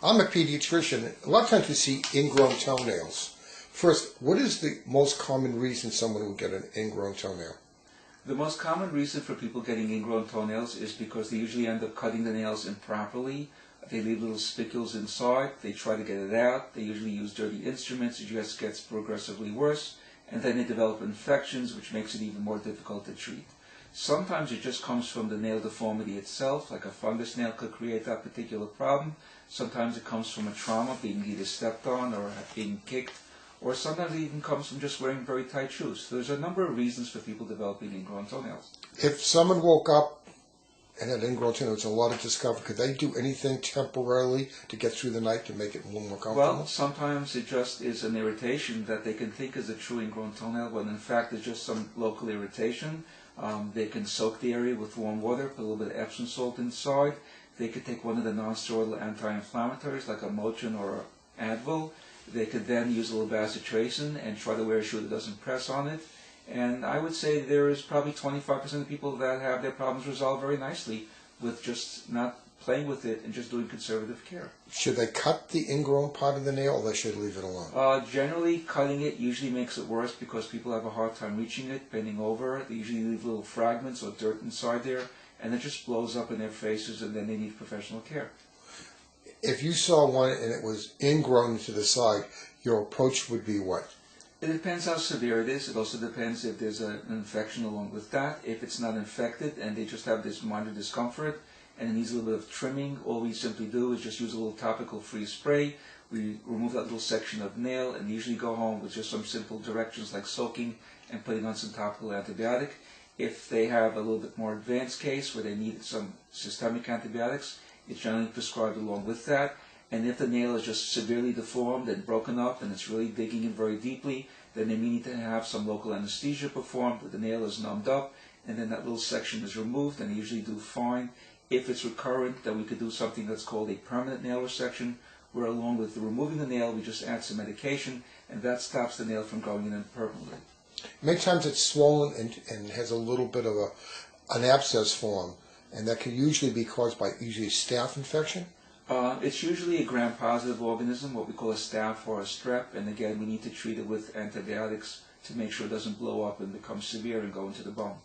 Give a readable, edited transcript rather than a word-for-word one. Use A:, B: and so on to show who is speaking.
A: I'm a pediatrician. A lot of times we see ingrown toenails. First, what is the most common reason someone would get an ingrown toenail?
B: The most common reason for people getting ingrown toenails is because they usually end up cutting the nails improperly. They leave little spicules inside. They try to get it out. They usually use dirty instruments. It just gets progressively worse. And then they develop infections, which makes it even more difficult to treat. Sometimes it just comes from the nail deformity itself, like a fungus nail could create that particular problem. Sometimes it comes from a trauma, being either stepped on or being kicked. Or sometimes it even comes from just wearing very tight shoes. So there's a number of reasons for people developing ingrown toenails.
A: If someone woke up and had ingrown toenails, a lot of discomfort, could they do anything temporarily to get through the night to make it a little more comfortable?
B: Well, sometimes it just is an irritation that they can think is a true ingrown toenail, when in fact it's just some local irritation. They can soak the area with warm water, put a little bit of Epsom salt inside. They could take one of the non-steroidal anti-inflammatories like a Motrin or Advil. They could then use a little bacitracin and try to wear a shoe that doesn't press on it. And I would say there is probably 25% of people that have their problems resolved very nicely with just not playing with it and just doing conservative care.
A: Should they cut the ingrown part of the nail, or they should leave it alone?
B: Generally, cutting it usually makes it worse because people have a hard time reaching it, bending over. They usually leave little fragments or dirt inside there, and it just blows up in their faces, and then they need professional care.
A: If you saw one and it was ingrown to the side, your approach would be what?
B: It depends how severe it is. It also depends if there's an infection along with that. If it's not infected and they just have this minor discomfort and it needs a little bit of trimming, all we simply do is just use a little topical freeze spray. We remove that little section of nail and usually go home with just some simple directions like soaking and putting on some topical antibiotic. If they have a little bit more advanced case where they need some systemic antibiotics, it's generally prescribed along with that. And if the nail is just severely deformed and broken up and it's really digging in very deeply, then they may need to have some local anesthesia performed, but the nail is numbed up, and then that little section is removed, and they usually do fine. If it's recurrent, then we could do something that's called a permanent nail resection, where along with removing the nail, we just add some medication, and that stops the nail from going in permanently.
A: Many times it's swollen and has a little bit of an abscess form, and that can usually be caused by usually staph infection.
B: It's usually a gram-positive organism, what we call a staph or a strep, and again, we need to treat it with antibiotics to make sure it doesn't blow up and become severe and go into the bone.